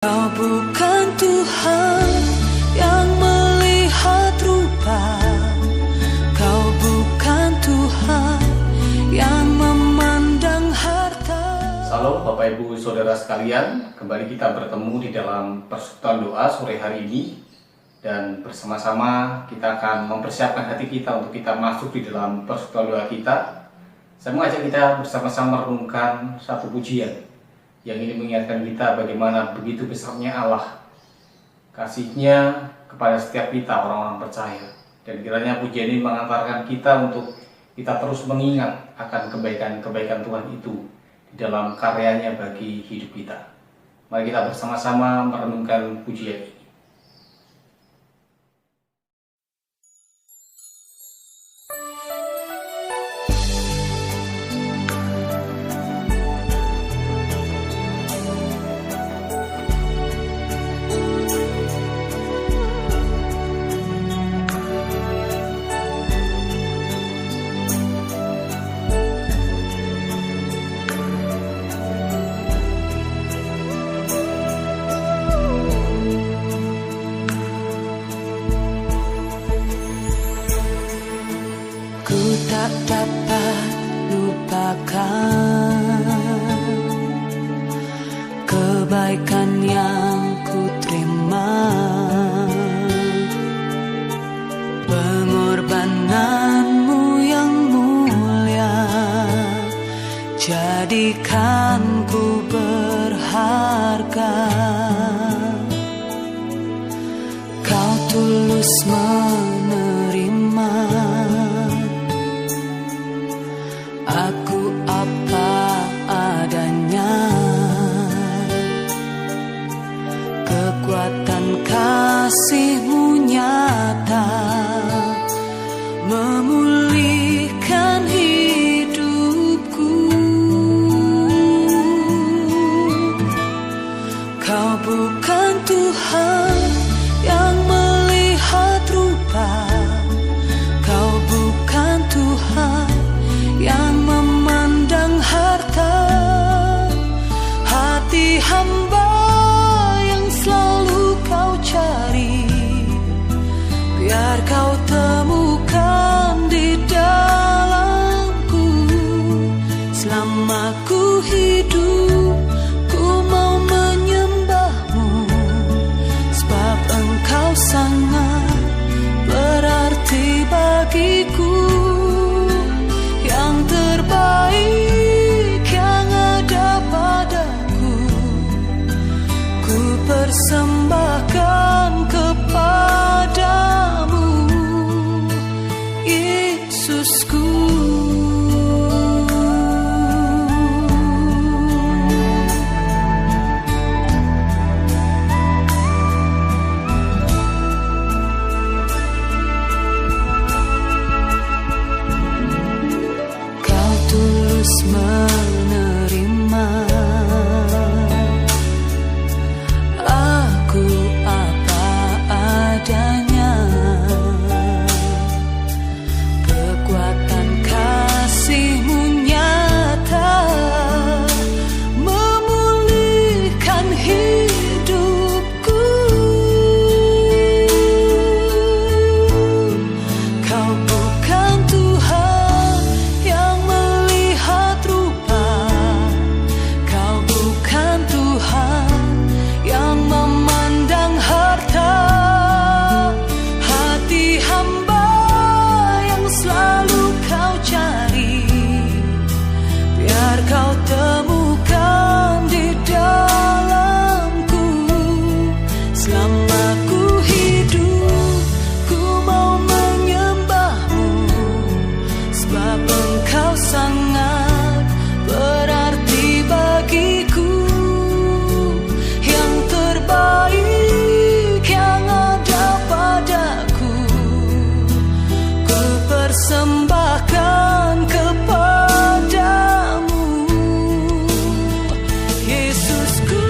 Kau bukan Tuhan yang melihat rupa, Kau bukan Tuhan yang memandang harta. Salam Bapak Ibu Saudara sekalian, kembali kita bertemu di dalam persekutuan doa sore hari ini. Dan bersama-sama kita akan mempersiapkan hati kita untuk kita masuk di dalam persekutuan doa kita. Saya mengajak kita bersama-sama merenungkan satu pujian yang ini mengingatkan kita bagaimana begitu besarnya Allah, kasih-Nya kepada setiap kita orang-orang percaya. Dan kiranya pujian ini mengantarkan kita untuk kita terus mengingat akan kebaikan-kebaikan Tuhan itu di dalam karya-Nya bagi hidup kita. Mari kita bersama-sama merenungkan pujian ini. Tak dapat lupakan kebaikan yang ku terima, pengorbananmu yang mulia jadikan ku berharga. Kau tulus menerima aku apa adanya, kekuatan kasih-Mu nyata memulihkan hidupku. Kau bukan Tuhan yang melihat rupa, Kau bukan Tuhan yang memandang harta. Hati hamba yang selalu Kau cari, biar Kau temukan di dalamku. Selama ku hidup, ku mau menyembah-Mu, sebab Engkau sangat berarti bagiku. Yang terbaik yang ada padaku, ku persembahkan kepadamu, Yesusku. Menerima aku apa adanya, kekuatan kasih-Mu nyata memulihkan hidupku. Kau bukan Tuhan yang melihat rupa, Kau bukan Tuhan yang memandang harta. Hati hamba yang selalu Kau cari, biar Kau temukan di dalamku. Selama ku hidup, ku mau menyembah-Mu, sebab Engkau sangat berarti bagiku. Yang terbaik yang ada padaku, ku persembahkan kepadamu, Yesusku.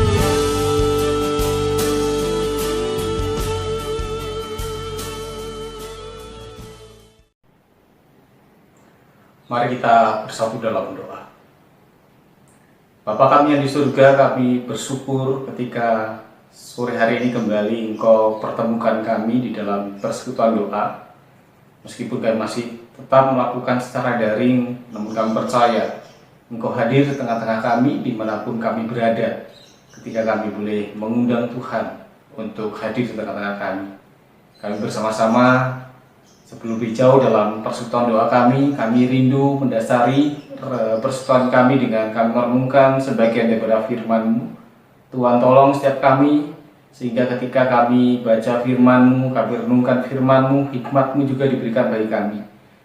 Mari kita bersatu dalam doa. Bapa kami yang di surga, kami bersyukur ketika Sore hari ini kembali Engkau pertemukan kami di dalam persekutuan doa. Meskipun kami masih tetap melakukan secara daring, namun kami percaya Engkau hadir di tengah-tengah kami dimanapun kami berada, ketika kami boleh mengundang Tuhan untuk hadir di tengah-tengah kami. Kami bersama-sama sebelum lebih jauh dalam persekutuan doa kami rindu mendasari persekutuan kami dengan kami merenungkan sebagian daripada firman-Mu. Tuhan tolong setiap kami, sehingga ketika kami baca firman-Mu, kami renungkan firman-Mu, hikmat-Mu juga diberikan bagi kami,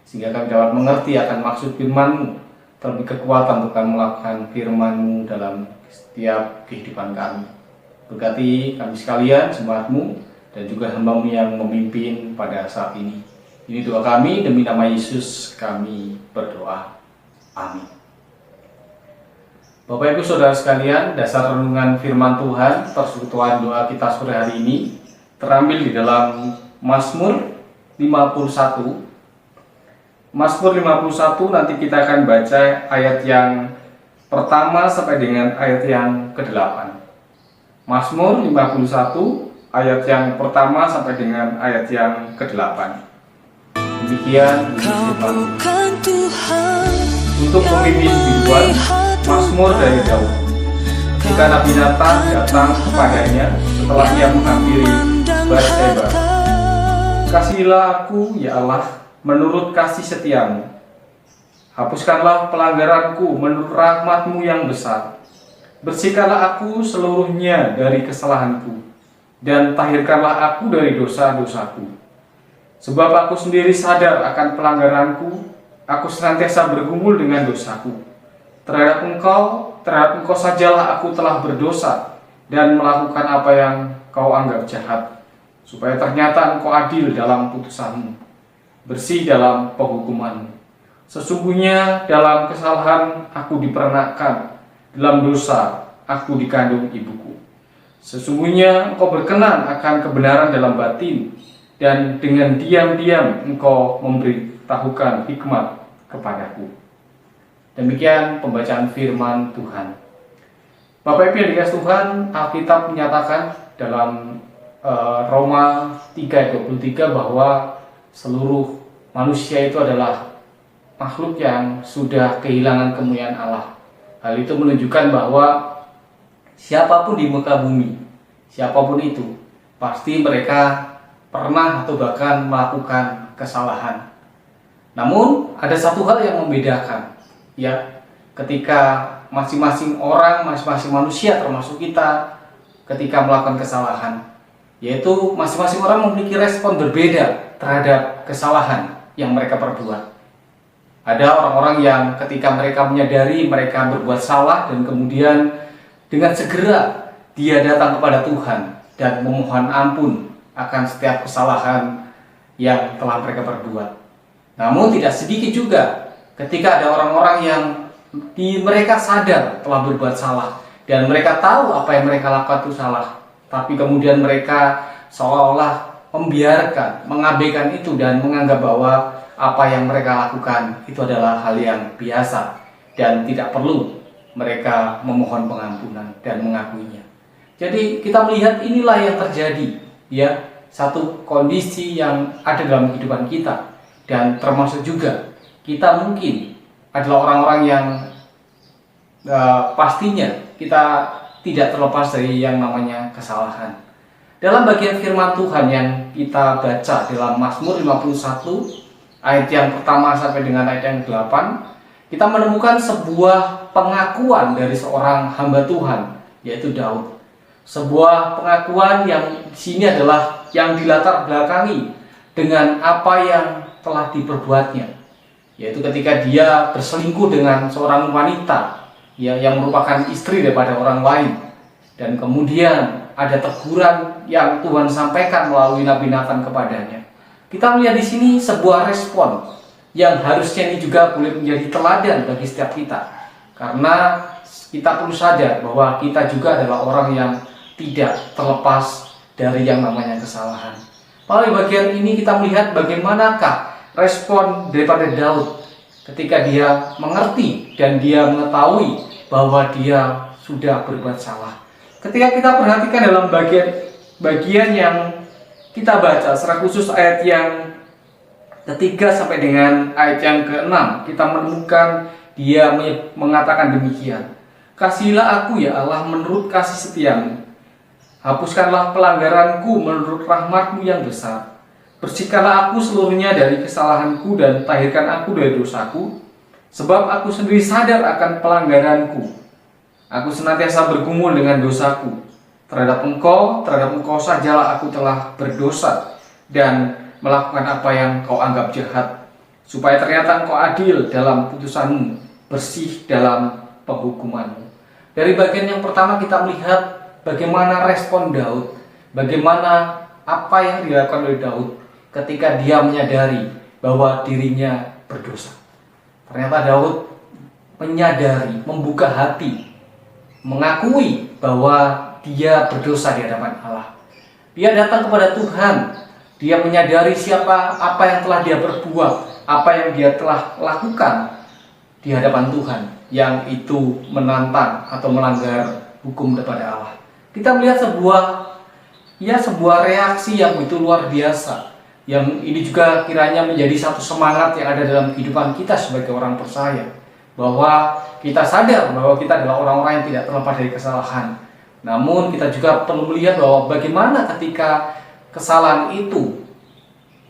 sehingga kami dapat mengerti akan maksud firman-Mu, terlebih kekuatan untuk kami melakukan firman-Mu dalam setiap kehidupan kami. Berkati kami sekalian, jemaat-Mu, dan juga hamba-Mu yang memimpin pada saat ini. Ini doa kami, demi nama Yesus kami berdoa. Amin. Bapak Ibu Saudara sekalian, dasar renungan firman Tuhan, persekutuan doa kita sore hari ini terambil di dalam Mazmur 51. Mazmur 51 nanti kita akan baca ayat yang pertama sampai dengan ayat yang ke-8. Mazmur 51 ayat yang pertama sampai dengan ayat yang ke-8. Demikian bukan Tuhan untuk pemimpin biduan, Mazmur dari Daud. Jika Nabi Nathan datang kepadanya setelah ia menghampiri Batseba, kasihilah aku ya Allah menurut kasih setiamu, hapuskanlah pelanggaranku menurut rahmat-Mu yang besar, bersihkanlah aku seluruhnya dari kesalahanku, dan tahirkanlah aku dari dosa-dosaku. Sebab aku sendiri sadar akan pelanggaranku, aku senantiasa bergumul dengan dosaku. Terhadap engkau sajalah aku telah berdosa dan melakukan apa yang kau anggap jahat, supaya ternyata engkau adil dalam putusanmu, bersih dalam penghukumanmu. Sesungguhnya dalam kesalahan aku dipernakkan, dalam dosa aku dikandung ibuku. Sesungguhnya engkau berkenan akan kebenaran dalam batin, dan dengan diam-diam engkau memberitahukan hikmat kepadaku. Demikian pembacaan firman Tuhan. Bapak Ibu yang dikasihi Tuhan, Alkitab menyatakan dalam Roma 3:23 bahwa seluruh manusia itu adalah makhluk yang sudah kehilangan kemuliaan Allah. Hal itu menunjukkan bahwa siapapun di muka bumi, siapapun itu, pasti mereka pernah atau bahkan melakukan kesalahan. Namun ada satu hal yang membedakan, ya, ketika masing-masing orang, masing-masing manusia termasuk kita, ketika melakukan kesalahan, yaitu masing-masing orang memiliki respon berbeda terhadap kesalahan yang mereka perbuat. Ada orang-orang yang ketika mereka menyadari mereka berbuat salah dan kemudian dengan segera dia datang kepada Tuhan dan memohon ampun akan setiap kesalahan yang telah mereka perbuat. Namun tidak sedikit juga ketika ada orang-orang yang mereka sadar telah berbuat salah dan mereka tahu apa yang mereka lakukan itu salah, tapi kemudian mereka seolah-olah membiarkan, mengabaikan itu dan menganggap bahwa apa yang mereka lakukan itu adalah hal yang biasa dan tidak perlu mereka memohon pengampunan dan mengakuinya. Jadi kita melihat inilah yang terjadi, ya, satu kondisi yang ada dalam kehidupan kita, dan termasuk juga kita mungkin adalah orang-orang yang pastinya kita tidak terlepas dari yang namanya kesalahan. Dalam bagian firman Tuhan yang kita baca dalam Mazmur 51 ayat yang pertama sampai dengan ayat yang 8, kita menemukan sebuah pengakuan dari seorang hamba Tuhan, yaitu Daud. Sebuah pengakuan yang di sini adalah yang dilatar belakangi dengan apa yang telah diperbuatnya, yaitu ketika dia berselingkuh dengan seorang wanita yang merupakan istri daripada orang lain, dan kemudian ada teguran yang Tuhan sampaikan melalui Nabi Nathan kepadanya. Kita melihat di sini sebuah respon yang harusnya ini juga boleh menjadi teladan bagi setiap kita, karena kita perlu sadar bahwa kita juga adalah orang yang tidak terlepas dari yang namanya kesalahan. Pada bagian ini kita melihat bagaimanakah respon daripada Daud ketika dia mengerti dan dia mengetahui bahwa dia sudah berbuat salah. Ketika kita perhatikan dalam bagian yang kita baca, secara khusus ayat yang ketiga sampai dengan ayat yang ke-6, kita menemukan dia mengatakan demikian. Kasihilah aku ya Allah menurut kasih setiamu. Hapuskanlah pelanggaranku menurut rahmatmu yang besar. Bersihkanlah aku seluruhnya dari kesalahanku dan tahirkan aku dari dosaku. Sebab aku sendiri sadar akan pelanggaranku. Aku senantiasa bergumul dengan dosaku. Terhadap engkau sajalah aku telah berdosa dan melakukan apa yang kau anggap jahat, supaya ternyata engkau adil dalam putusanmu, bersih dalam penghukumanmu. Dari bagian yang pertama kita melihat bagaimana respon Daud, bagaimana apa yang dilakukan oleh Daud ketika dia menyadari bahwa dirinya berdosa. Ternyata Daud menyadari, membuka hati, mengakui bahwa dia berdosa di hadapan Allah. Dia datang kepada Tuhan. Dia menyadari apa yang telah dia perbuat, apa yang dia telah lakukan di hadapan Tuhan, yang itu menantang atau melanggar hukum daripada Allah. Kita melihat sebuah reaksi yang begitu luar biasa, yang ini juga kiranya menjadi satu semangat yang ada dalam kehidupan kita sebagai orang percaya, bahwa kita sadar bahwa kita adalah orang-orang yang tidak terlepas dari kesalahan. Namun kita juga perlu melihat bahwa bagaimana ketika kesalahan itu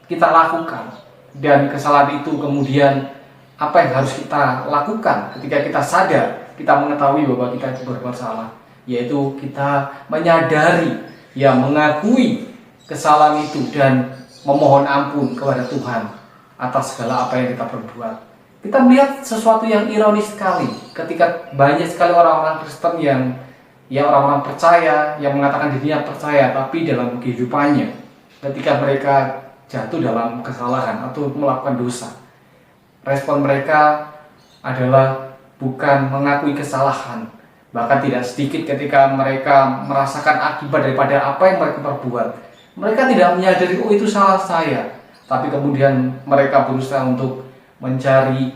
kita lakukan, dan kesalahan itu kemudian apa yang harus kita lakukan ketika kita sadar, kita mengetahui bahwa kita berbuat salah, yaitu kita menyadari, mengakui kesalahan itu dan memohon ampun kepada Tuhan atas segala apa yang kita perbuat. Kita melihat sesuatu yang ironis sekali ketika banyak sekali orang-orang Kristen yang orang-orang percaya, yang mengatakan dirinya percaya, tapi dalam kehidupannya ketika mereka jatuh dalam kesalahan atau melakukan dosa, respon mereka adalah bukan mengakui kesalahan. Bahkan tidak sedikit ketika mereka merasakan akibat daripada apa yang mereka perbuat, mereka tidak menyadari, oh itu salah saya, tapi kemudian mereka berusaha untuk mencari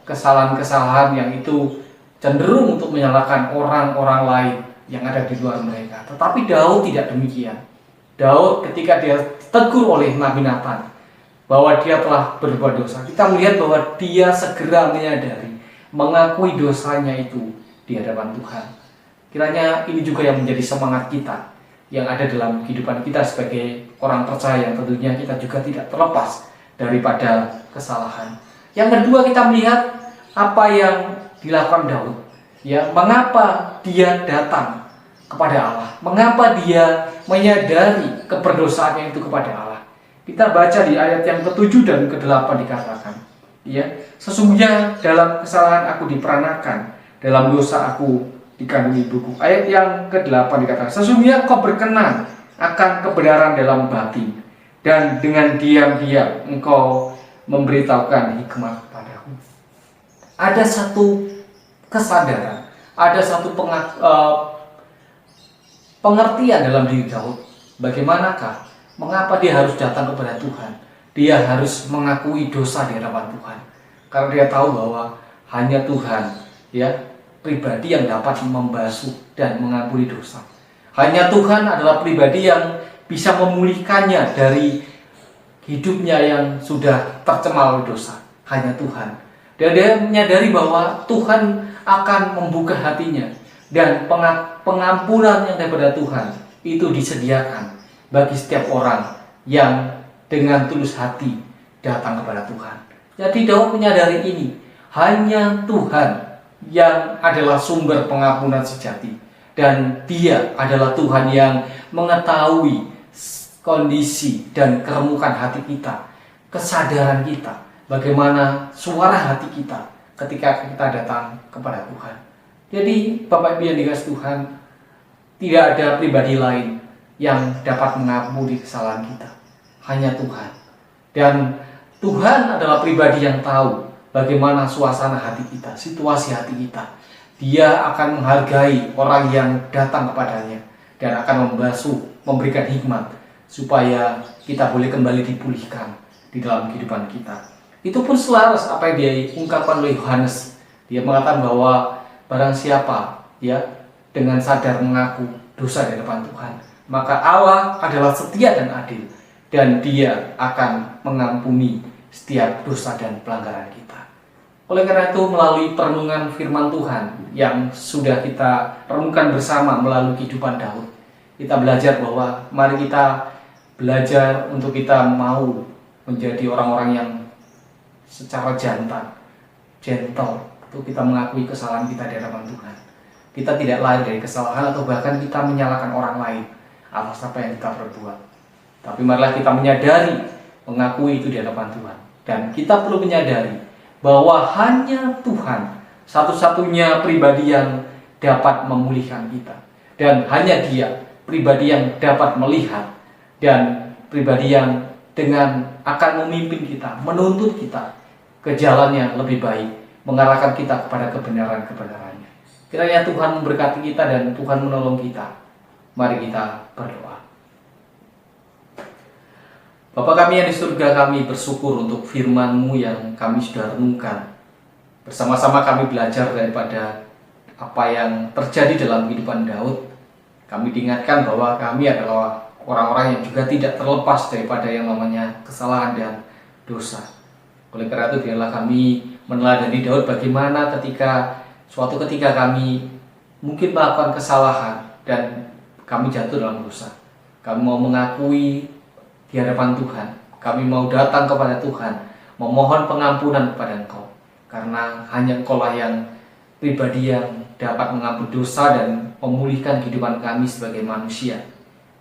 kesalahan-kesalahan yang itu cenderung untuk menyalahkan orang-orang lain yang ada di luar mereka. Tetapi Daud tidak demikian. Daud ketika dia ditegur oleh Nabi Nathan bahwa dia telah berbuat dosa, kita melihat bahwa dia segera menyadari, mengakui dosanya itu di hadapan Tuhan. Kiranya ini juga yang menjadi semangat kita yang ada dalam kehidupan kita sebagai orang percaya, yang tentunya kita juga tidak terlepas daripada kesalahan. Yang kedua, kita melihat apa yang dilakukan Daud, mengapa dia datang kepada Allah, mengapa dia menyadari keberdosaannya itu kepada Allah. Kita baca di ayat yang ke-7 dan ke-8 dikatakan, sesungguhnya dalam kesalahan aku diperanakan, dalam dosa aku dikandung ibuku. Ayat yang ke-8 dikatakan, sesungguhnya kau berkenan akan kebenaran dalam batin, dan dengan diam-diam engkau memberitahukan hikmat padaku. Ada satu kesadaran, ada satu pengertian dalam diri Daud. Bagaimanakah, mengapa dia harus datang kepada Tuhan? Dia harus mengakui dosa di hadapan Tuhan, karena dia tahu bahwa hanya Tuhan, pribadi yang dapat membasuh dan mengampuni dosa. Hanya Tuhan adalah pribadi yang bisa memulihkannya dari hidupnya yang sudah tercemar oleh dosa. Hanya Tuhan. Dan dia menyadari bahwa Tuhan akan membuka hatinya, dan pengampunan yang daripada Tuhan itu disediakan bagi setiap orang yang dengan tulus hati datang kepada Tuhan. Jadi Daud menyadari ini, hanya Tuhan yang adalah sumber pengampunan sejati, dan Dia adalah Tuhan yang mengetahui kondisi dan keremukan hati kita, kesadaran kita, bagaimana suara hati kita ketika kita datang kepada Tuhan. Jadi Bapak Ibu yang dikasihi Tuhan, tidak ada pribadi lain yang dapat mengampuni kesalahan kita, hanya Tuhan. Dan Tuhan adalah pribadi yang tahu bagaimana suasana hati kita, situasi hati kita. Dia akan menghargai orang yang datang kepadanya dan akan membasuh, memberikan hikmat supaya kita boleh kembali dipulihkan di dalam kehidupan kita. Itu pun selaras apa yang diungkapkan oleh Yohanes. Dia mengatakan bahwa barang siapa dengan sadar mengaku dosa di depan Tuhan, maka Allah adalah setia dan adil, dan Dia akan mengampuni setiap dosa dan pelanggaran kita. Oleh karena itu, melalui perenungan firman Tuhan yang sudah kita renungkan bersama melalui kehidupan Daud, kita belajar bahwa mari kita belajar untuk kita mau menjadi orang-orang yang secara jantan, gentle, untuk kita mengakui kesalahan kita di hadapan Tuhan. Kita tidak lahir dari kesalahan atau bahkan kita menyalahkan orang lain atas apa yang kita perbuat. Tapi marilah kita menyadari, mengakui itu di hadapan Tuhan. Dan kita perlu menyadari bahwa hanya Tuhan satu-satunya pribadi yang dapat memulihkan kita. Dan hanya Dia pribadi yang dapat melihat dan pribadi yang dengan akan memimpin kita, menuntut kita ke jalan yang lebih baik, mengarahkan kita kepada kebenaran-kebenarannya. Kiranya Tuhan memberkati kita dan Tuhan menolong kita. Mari kita berdoa. Bapa kami yang di surga, kami bersyukur untuk firman-Mu yang kami sudah renungkan. Bersama-sama kami belajar daripada apa yang terjadi dalam kehidupan Daud. Kami diingatkan bahwa kami adalah orang-orang yang juga tidak terlepas daripada yang namanya kesalahan dan dosa. Oleh karena itu, biarlah kami meneladani Daud bagaimana suatu ketika kami mungkin melakukan kesalahan dan kami jatuh dalam dosa. Kami mau mengakui di hadapan Tuhan. Kami mau datang kepada Tuhan, memohon pengampunan kepada Engkau. Karena hanya Engkau lah yang pribadi yang dapat mengampuni dosa dan memulihkan kehidupan kami sebagai manusia.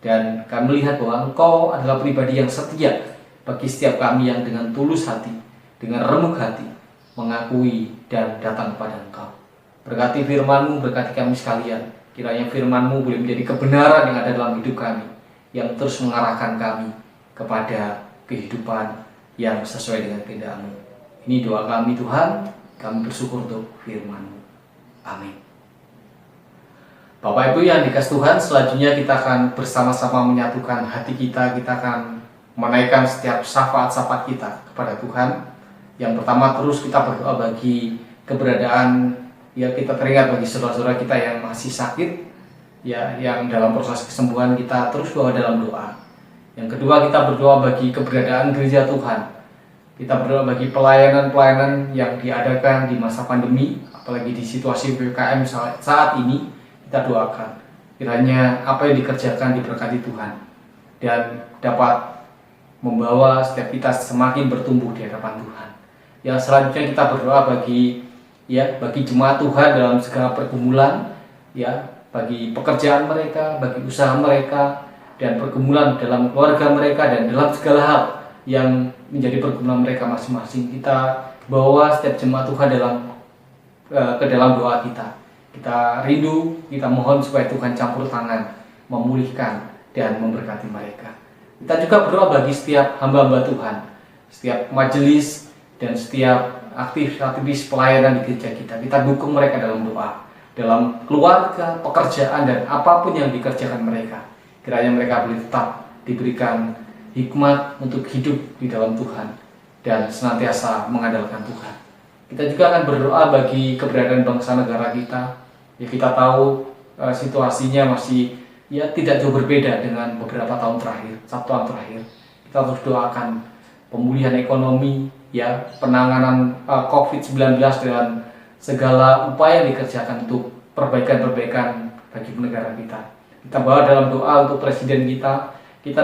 Dan kami melihat bahwa Engkau adalah pribadi yang setia bagi setiap kami yang dengan tulus hati, dengan remuk hati, mengakui dan datang kepada Engkau. Berkati firman-Mu, berkati kami sekalian. Kiranya firman-Mu boleh menjadi kebenaran yang ada dalam hidup kami, yang terus mengarahkan kami kepada kehidupan yang sesuai dengan kehendak-Mu. Ini doa kami Tuhan, kami bersyukur untuk firman-Mu. Amin. Bapak Ibu yang dikasih Tuhan, selanjutnya kita akan bersama-sama menyatukan hati kita. Kita akan menaikkan setiap syafaat-syafaat kita kepada Tuhan. Yang pertama, terus kita berdoa bagi keberadaan, ya kita teringat bagi saudara-saudara kita yang masih sakit, ya yang dalam proses kesembuhan, kita terus bawa dalam doa. Yang kedua, kita berdoa bagi keberadaan gereja Tuhan. Kita berdoa bagi pelayanan-pelayanan yang diadakan di masa pandemi, apalagi di situasi PPKM saat ini. Kita doakan kiranya apa yang dikerjakan diberkati Tuhan dan dapat membawa setiap kita semakin bertumbuh di hadapan Tuhan. Yang selanjutnya kita berdoa bagi jemaat Tuhan dalam segala pergumulan, ya, bagi pekerjaan mereka, bagi usaha mereka, dan pergumulan dalam keluarga mereka dan dalam segala hal yang menjadi pergumulan mereka masing-masing. Kita bawa setiap jemaat Tuhan ke dalam doa kita. Kita rindu, kita mohon supaya Tuhan campur tangan, memulihkan dan memberkati mereka. Kita juga berdoa bagi setiap hamba-hamba Tuhan, setiap majelis dan setiap aktivis pelayanan di gereja kita. Kita dukung mereka dalam doa, dalam keluarga, pekerjaan, dan apapun yang dikerjakan mereka. Kiranya mereka boleh tetap diberikan hikmat untuk hidup di dalam Tuhan dan senantiasa mengandalkan Tuhan. Kita juga akan berdoa bagi keberadaan bangsa negara kita. Ya, kita tahu situasinya masih tidak jauh berbeda dengan beberapa tahun terakhir, 1 tahun terakhir. Kita terus doakan pemulihan ekonomi, ya, penanganan COVID-19 dan segala upaya yang dikerjakan untuk perbaikan-perbaikan bagi negara kita. Kita bawa dalam doa untuk presiden kita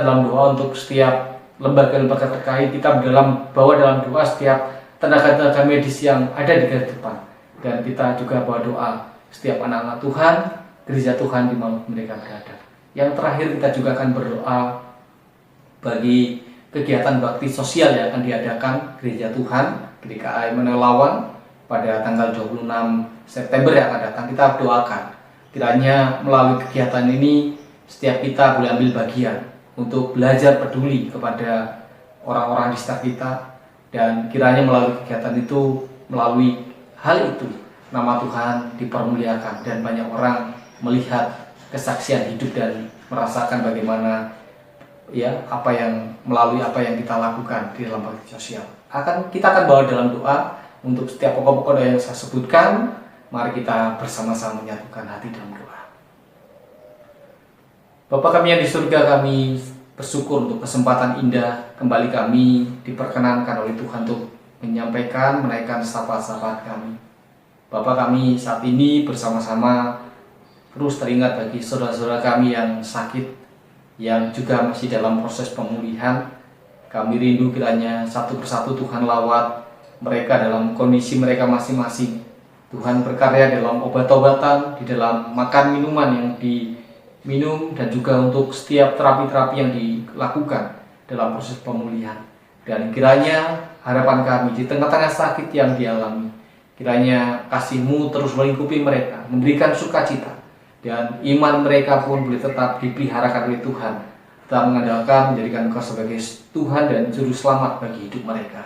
dalam doa untuk setiap lembaga-lembaga terkait, kita bawa dalam doa setiap tenaga-tenaga medis yang ada di garis depan. Dan kita juga bawa doa setiap anak-anak Tuhan, gereja Tuhan di mana mereka berada. Yang terakhir, kita juga akan berdoa bagi kegiatan bakti sosial yang akan diadakan gereja Tuhan GKI Menelawan pada tanggal 26 September yang akan datang. Kita doakan kiranya melalui kegiatan ini setiap kita boleh ambil bagian untuk belajar peduli kepada orang-orang di sekitar kita, dan kiranya melalui kegiatan itu, melalui hal itu, nama Tuhan dipermuliakan dan banyak orang melihat kesaksian hidup dan merasakan bagaimana melalui apa yang kita lakukan di dalam bakti sosial. Kita akan bawa dalam doa untuk setiap pokok-pokok doa yang saya sebutkan. Mari kita bersama-sama menyatukan hati dalam doa. Bapa kami yang di surga, kami bersyukur untuk kesempatan indah kembali kami diperkenankan oleh Tuhan untuk menyampaikan, menaikkan syafaat-syafaat kami. Bapa kami saat ini bersama-sama terus teringat bagi saudara-saudara kami yang sakit, yang juga masih dalam proses pemulihan. Kami rindu kiranya satu persatu Tuhan lawat mereka dalam kondisi mereka masing-masing. Tuhan berkarya dalam obat-obatan, di dalam makan minuman yang diminum, dan juga untuk setiap terapi-terapi yang dilakukan dalam proses pemulihan. Dan kiranya harapan kami di tengah-tengah sakit yang dialami, kiranya kasih-Mu terus melingkupi mereka, memberikan sukacita, dan iman mereka pun boleh tetap dipeliharakan oleh Tuhan, tetap mengandalkan, menjadikan Engkau sebagai Tuhan dan Juru Selamat bagi hidup mereka.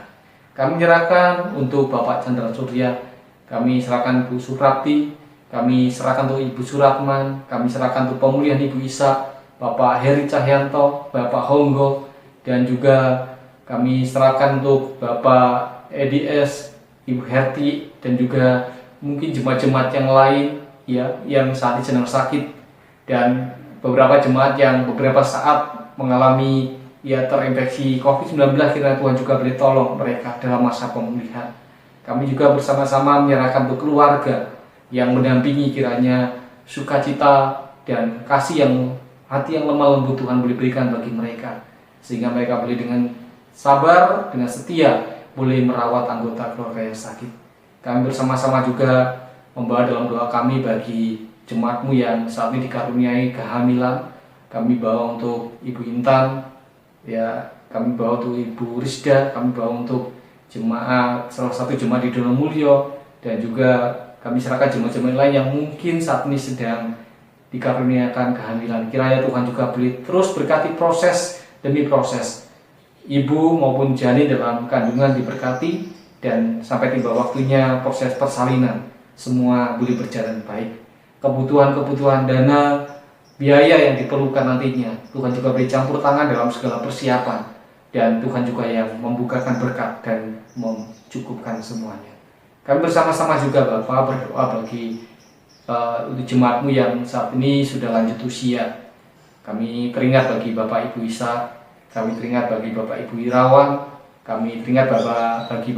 Kami menyerahkan untuk Bapak Chandra Surya, kami serahkan Ibu Suprapti, kami serahkan untuk Ibu Suratman, kami serahkan untuk pemulihan Ibu Isa, Bapak Heri Cahyanto, Bapak Honggo, dan juga kami serahkan untuk Bapak EDS, Ibu Herti, dan juga mungkin jemaat-jemaat yang lain ya, yang saat ini sedang sakit, dan beberapa jemaat yang beberapa saat mengalami ya terinfeksi COVID-19, kiranya Tuhan juga boleh tolong mereka dalam masa pemulihan. Kami juga bersama-sama menyerahkan untuk keluarga yang mendampingi, kiranya sukacita dan kasih yang hati yang lemah lembut Tuhan boleh berikan bagi mereka, sehingga mereka boleh dengan sabar, dengan setia boleh merawat anggota keluarga yang sakit. Kami bersama-sama juga membawa dalam doa kami bagi jemaat-Mu yang saat ini dikaruniai kehamilan. Kami bawa untuk Ibu Intan, ya, kami bawa untuk Ibu Rizda, kami bawa untuk jemaat, salah satu jemaat di Donomulyo, dan juga kami serahkan jemaat-jemaat lain yang mungkin saat ini sedang dikaruniakan kehamilan. Kiranya Tuhan juga boleh terus berkati proses demi proses ibu maupun janin dalam kandungan diberkati, dan sampai tiba waktunya proses persalinan semua boleh berjalan baik. Kebutuhan-kebutuhan dana, biaya yang diperlukan nantinya, Tuhan juga beri campur tangan dalam segala persiapan, dan Tuhan juga yang membukakan berkat dan mencukupkan semuanya. Kami bersama-sama juga Bapak berdoa bagi untuk jemaat-Mu yang saat ini sudah lanjut usia. Kami teringat bagi Bapak Ibu Isa, kami teringat bagi Bapak Ibu Irawan, kami teringat bagi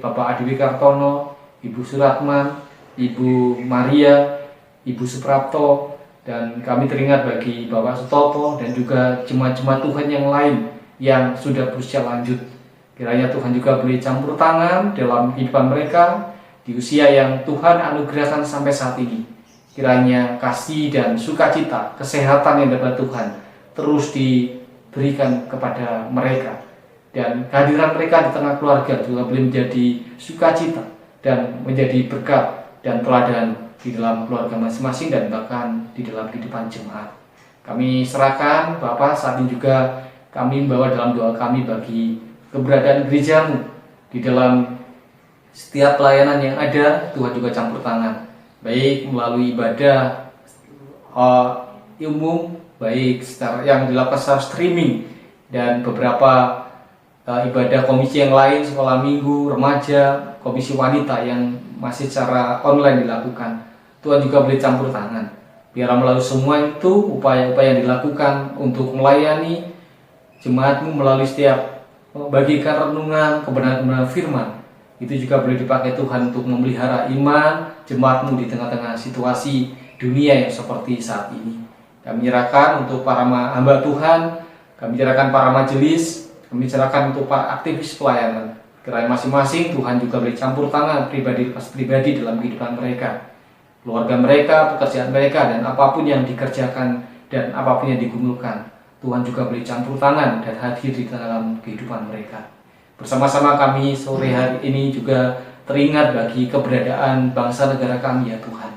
Bapak Adiwi Kartono, Ibu Suratman, Ibu Maria, Ibu Suprapto, dan kami teringat bagi Bapak Sutopo, dan juga jemaat-jemaat Tuhan yang lain yang sudah berusia lanjut. Kiranya Tuhan juga boleh campur tangan dalam kehidupan mereka di usia yang Tuhan anugerahkan sampai saat ini. Kiranya kasih dan sukacita, kesehatan yang dapat Tuhan terus diberikan kepada mereka, dan kehadiran mereka di tengah keluarga juga boleh menjadi sukacita dan menjadi berkat dan teladan di dalam keluarga masing-masing dan bahkan di dalam kehidupan jemaat. Kami serahkan Bapak saat ini juga kami membawa dalam doa kami bagi keberadaan gereja-Mu di dalam setiap pelayanan yang ada. Tuhan juga campur tangan, baik melalui ibadah umum, baik yang dilakukan secara streaming, dan beberapa ibadah komisi yang lain, sekolah minggu, remaja, komisi wanita yang masih secara online dilakukan. Tuhan juga boleh campur tangan, biar melalui semua itu upaya-upaya yang dilakukan untuk melayani jemaat-Mu melalui setiap bagikan renungan kebenaran-kebenaran firman, itu juga boleh dipakai Tuhan untuk memelihara iman jemaat-Mu di tengah-tengah situasi dunia yang seperti saat ini. Kami menyerahkan untuk para hamba Tuhan, kami menyerahkan para majelis, kami menyerahkan untuk para aktivis pelayanan. Kiranya masing-masing Tuhan juga boleh campur tangan pribadi dalam kehidupan mereka, keluarga mereka, pekerjaan mereka, dan apapun yang dikerjakan dan apapun yang digumulkan, Tuhan juga boleh campur tangan dan hadir di dalam kehidupan mereka. Bersama-sama kami sore hari ini juga teringat bagi keberadaan bangsa negara kami ya Tuhan.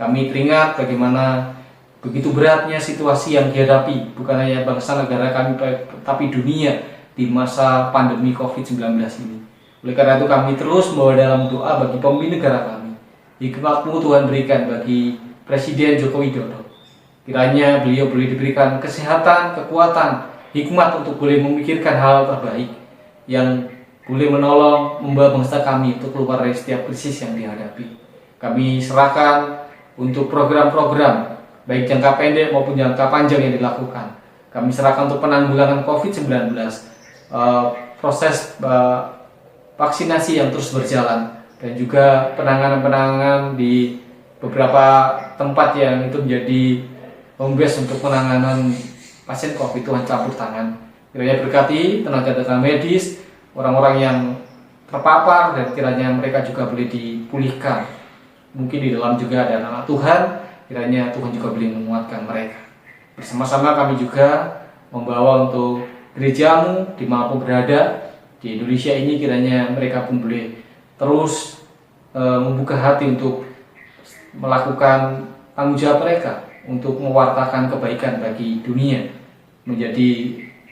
Kami teringat bagaimana begitu beratnya situasi yang dihadapi bukan hanya bangsa negara kami tapi dunia di masa pandemi COVID-19 ini. Oleh karena itu kami terus membawa dalam doa bagi pemimpin negara kami. Hikmat-Mu Tuhan berikan bagi Presiden Joko Widodo. Kiranya beliau boleh diberikan kesehatan, kekuatan, hikmat untuk boleh memikirkan hal terbaik yang boleh menolong membawa bangsa kami untuk keluar dari setiap krisis yang dihadapi. Kami serahkan untuk program-program baik jangka pendek maupun jangka panjang yang dilakukan. Kami serahkan untuk penanggulangan COVID-19, proses vaksinasi yang terus berjalan, dan juga penanganan di beberapa tempat yang itu menjadi home base untuk penanganan pasien COVID. Tuhan campur tangan. Kiranya berkati tenaga-tenaga medis, orang-orang yang terpapar, dan kiranya mereka juga boleh dipulihkan. Mungkin di dalam juga ada anak Tuhan, kiranya Tuhan juga boleh menguatkan mereka. Bersama-sama kami juga membawa untuk gerejamu dimanapun berada di Indonesia ini, kiranya mereka pun boleh terus membuka hati untuk melakukan tanggung jawab mereka untuk mewartakan kebaikan bagi dunia, menjadi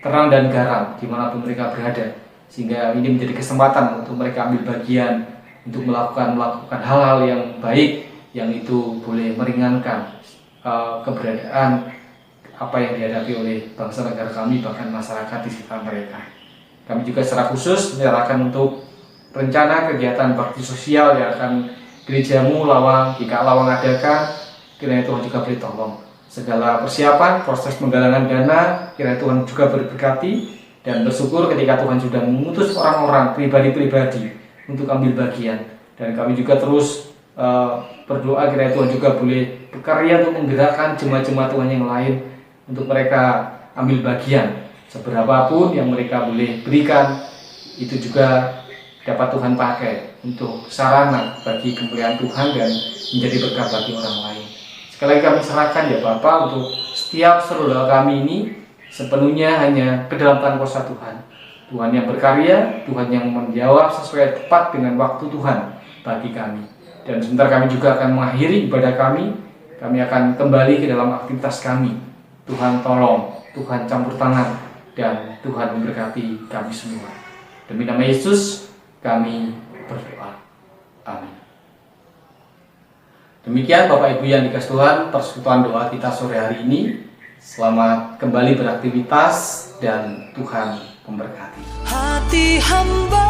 terang dan garam dimanapun mereka berada, sehingga ini menjadi kesempatan untuk mereka ambil bagian untuk melakukan hal-hal yang baik, yang itu boleh meringankan keberadaan apa yang dihadapi oleh bangsa negara kami, bahkan masyarakat di sekitar mereka. Kami juga secara khusus menyerahkan untuk rencana kegiatan bakti sosial yang akan gerejamu Lawang, jika Lawang adakan, kiranya Tuhan juga beri tolong. Segala persiapan, proses penggalangan dana, kiranya Tuhan juga berberkati, dan bersyukur ketika Tuhan sudah mengutus orang-orang, pribadi-pribadi untuk ambil bagian. Dan kami juga terus berdoa kiranya Tuhan juga boleh berkarya untuk menggerakkan jemaat-jemaat Tuhan yang lain, untuk mereka ambil bagian. Seberapapun yang mereka boleh berikan, itu juga dapat Tuhan pakai untuk sarana bagi kemuliaan Tuhan dan menjadi berkat bagi orang lain. Sekali lagi kami serahkan ya Bapa untuk setiap saudara kami ini sepenuhnya hanya ke dalam tangan kuasa Tuhan. Tuhan yang berkarya, Tuhan yang menjawab sesuai tepat dengan waktu Tuhan bagi kami. Dan sebentar kami juga akan mengakhiri ibadah kami akan kembali ke dalam aktivitas kami. Tuhan tolong, Tuhan campur tangan, dan Tuhan memberkati kami semua. Demi nama Yesus kami berdoa. Amin. Demikian Bapak Ibu yang dikasihi Tuhan, persekutuan doa kita sore hari ini. Selamat kembali beraktivitas dan Tuhan memberkati. hati hamba